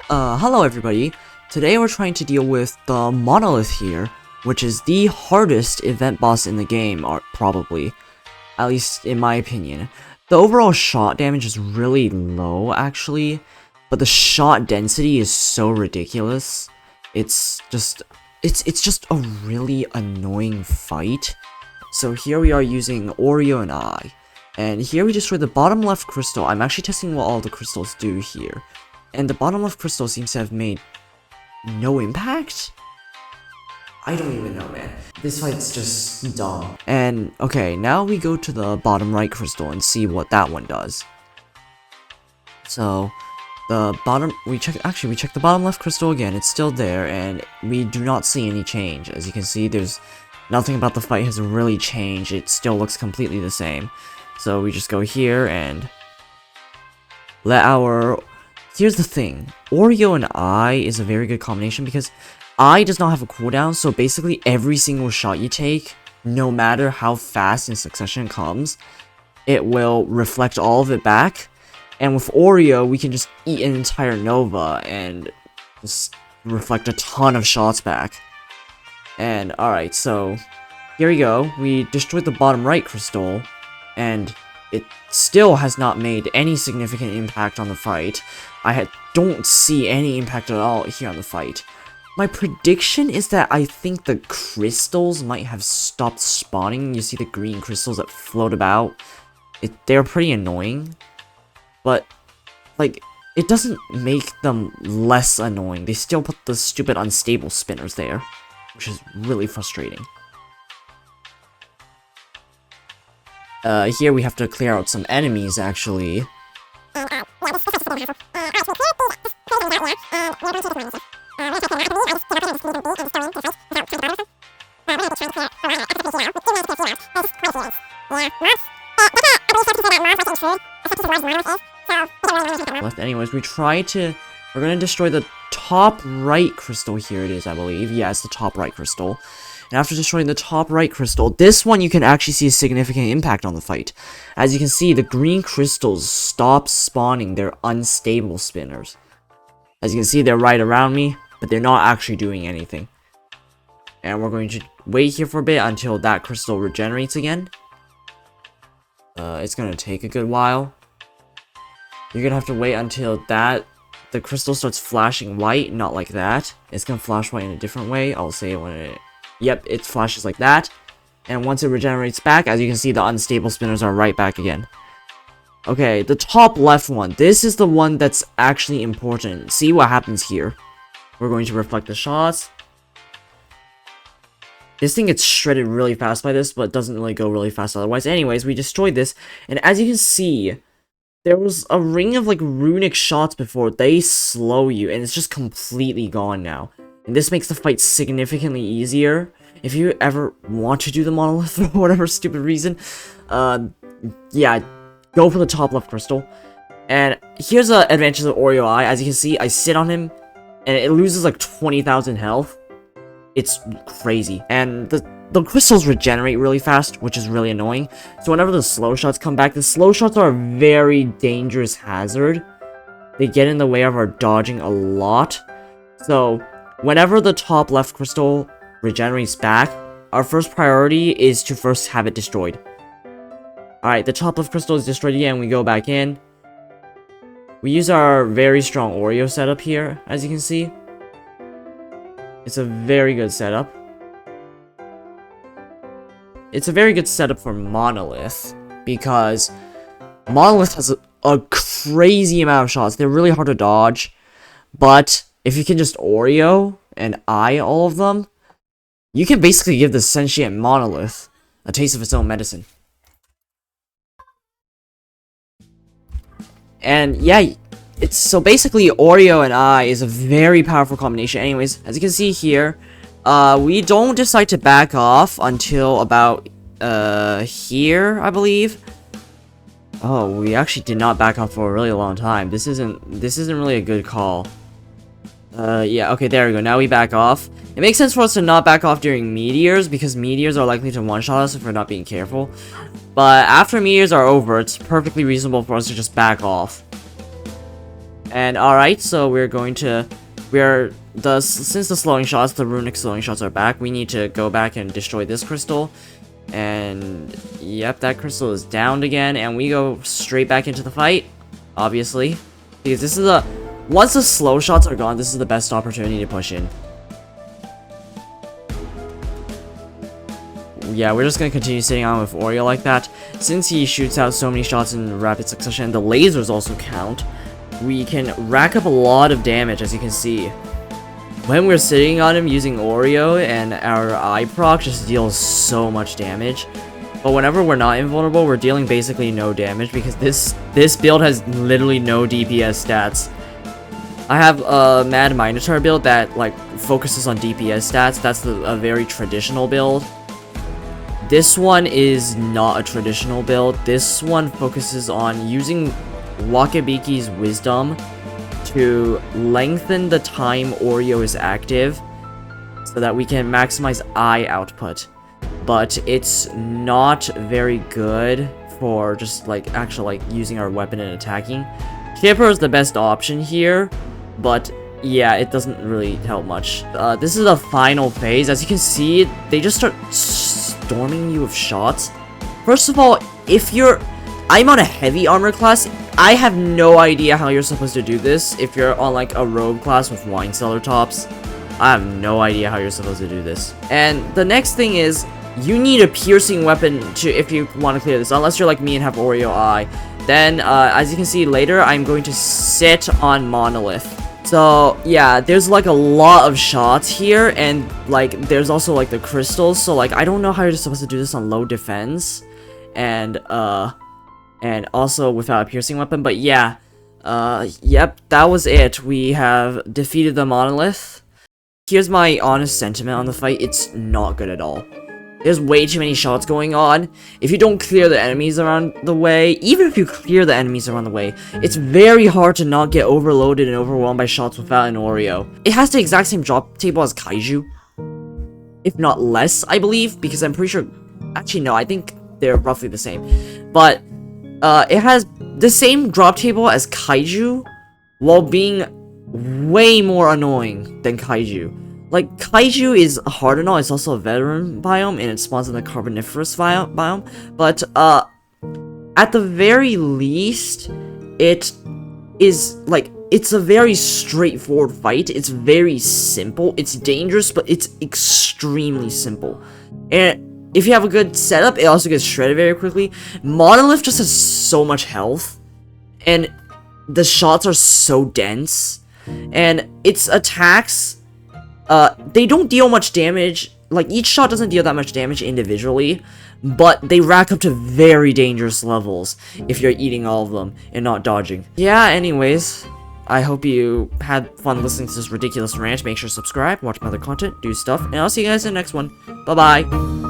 Hello everybody. Today we're trying to deal with the monolith here, which is the hardest event boss in the game, or probably. At least in my opinion. The overall shot damage is really low, actually, but the shot density is so ridiculous. It's just a really annoying fight. So here we are using Oreo and I. And here we destroy the bottom left crystal. I'm actually testing what all the crystals do here. And the bottom left crystal seems to have made no impact? I don't even know, man. This fight's just dumb. And, okay, now we go to the bottom right crystal and see what that one does. So, we check the bottom left crystal again. It's still there, and we do not see any change. As you can see, there's nothing about the fight has really changed. It still looks completely the same. So we just go here and let our... Here's the thing, Oreo and I is a very good combination because I does not have a cooldown, so basically every single shot you take, no matter how fast in succession it comes, it will reflect all of it back. And with Oreo, we can just eat an entire Nova and just reflect a ton of shots back. And alright, so here we go. We destroyed the bottom right crystal, and it still has not made any significant impact on the fight. I don't see any impact at all here on the fight. My prediction is that I think the crystals might have stopped spawning. You see the green crystals that float about? They're pretty annoying. But, like, it doesn't make them less annoying. They still put the stupid unstable spinners there, which is really frustrating. Here we have to clear out some enemies, actually. Anyways, we're gonna destroy the top right crystal. Here it is, I believe. Yeah, it's the top right crystal. And after destroying the top right crystal, this one you can actually see a significant impact on the fight. As you can see, the green crystals stop spawning their unstable spinners. As you can see, they're right around me, but they're not actually doing anything. And we're going to wait here for a bit until that crystal regenerates again. It's going to take a good while. You're going to have to wait until the crystal starts flashing white, not like that. It's going to flash white in a different way. I'll say it when it... Yep, it flashes like that. And once it regenerates back, as you can see, the unstable spinners are right back again. Okay, the top left one. This is the one that's actually important. See what happens here. We're going to reflect the shots. This thing gets shredded really fast by this, but doesn't really go really fast otherwise. Anyways, we destroyed this. And as you can see, there was a ring of like runic shots before. They slow you, and it's just completely gone now. And this makes the fight significantly easier. If you ever want to do the monolith for whatever stupid reason, yeah, go for the top left crystal. And here's the advantage of Oreo Eye. As you can see, I sit on him, and it loses like 20,000 health. It's crazy. And the crystals regenerate really fast, which is really annoying. So whenever the slow shots come back, the slow shots are a very dangerous hazard. They get in the way of our dodging a lot. So whenever the top left crystal regenerates back, our first priority is to first have it destroyed. Alright, the top left crystal is destroyed again. We go back in. We use our very strong Oreo setup here, as you can see. It's a very good setup. It's a very good setup for monolith, because monolith has a crazy amount of shots. They're really hard to dodge, but if you can just Oreo and eye all of them, you can basically give the sentient monolith a taste of its own medicine. And yeah, it's so basically Oreo and I is a very powerful combination. Anyways, as you can see here, we don't decide to back off until about here, I believe. Oh, we actually did not back off for a really long time. This isn't really a good call. Yeah, okay, there we go. Now we back off. It makes sense for us to not back off during meteors, because meteors are likely to one-shot us if we're not being careful. But after meteors are over, it's perfectly reasonable for us to just back off. And alright, so we're going to... Since the slowing shots, the runic slowing shots are back, we need to go back and destroy this crystal. And yep, that crystal is downed again, and we go straight back into the fight, obviously. Because this is once the slow shots are gone, this is the best opportunity to push in. Yeah, we're just gonna continue sitting on with Oreo like that. Since he shoots out so many shots in rapid succession, the lasers also count. We can rack up a lot of damage, as you can see. When we're sitting on him using Oreo, and our eye proc just deals so much damage. But whenever we're not invulnerable, we're dealing basically no damage, because this build has literally no DPS stats. I have a Mad Minotaur build that like focuses on DPS stats. That's a very traditional build. This one is not a traditional build. This one focuses on using Wakabiki's wisdom to lengthen the time Oreo is active so that we can maximize eye output. But it's not very good for just like actually like using our weapon and attacking. Kipper is the best option here, but yeah, it doesn't really help much. This is the final phase. As you can see, they just start storming you with shots. First of all, I'm on a heavy armor class. I have no idea how you're supposed to do this. If you're on like a rogue class with wine cellar tops, I have no idea how you're supposed to do this. And the next thing is, you need a piercing weapon if you want to clear this, unless you're like me and have Oreo Eye. Then, as you can see later, I'm going to sit on monolith. So yeah, there's like a lot of shots here, and like there's also like the crystals. So like I don't know how you're supposed to do this on low defense, and also without a piercing weapon. But yeah, yep, that was it. We have defeated the monolith. Here's my honest sentiment on the fight. It's not good at all. There's way too many shots going on. If you don't clear the enemies around the way, even if you clear the enemies around the way, it's very hard to not get overloaded and overwhelmed by shots without an Oreo. It has the exact same drop table as Kaiju, if not less, I believe, because I'm pretty sure... Actually, no, I think they're roughly the same. But, it has the same drop table as Kaiju, while being way more annoying than Kaiju. Like, Kaiju is hard and all, it's also a veteran biome, and it spawns in the Carboniferous biome, but, at the very least, it is, like, it's a very straightforward fight. It's very simple. It's dangerous, but it's extremely simple. And if you have a good setup, it also gets shredded very quickly. Monolith just has so much health, and the shots are so dense, and its attacks... they don't deal much damage. Like, each shot doesn't deal that much damage individually, but they rack up to very dangerous levels if you're eating all of them and not dodging. Yeah, anyways, I hope you had fun listening to this ridiculous rant. Make sure to subscribe, watch my other content, do stuff, and I'll see you guys in the next one. Bye-bye.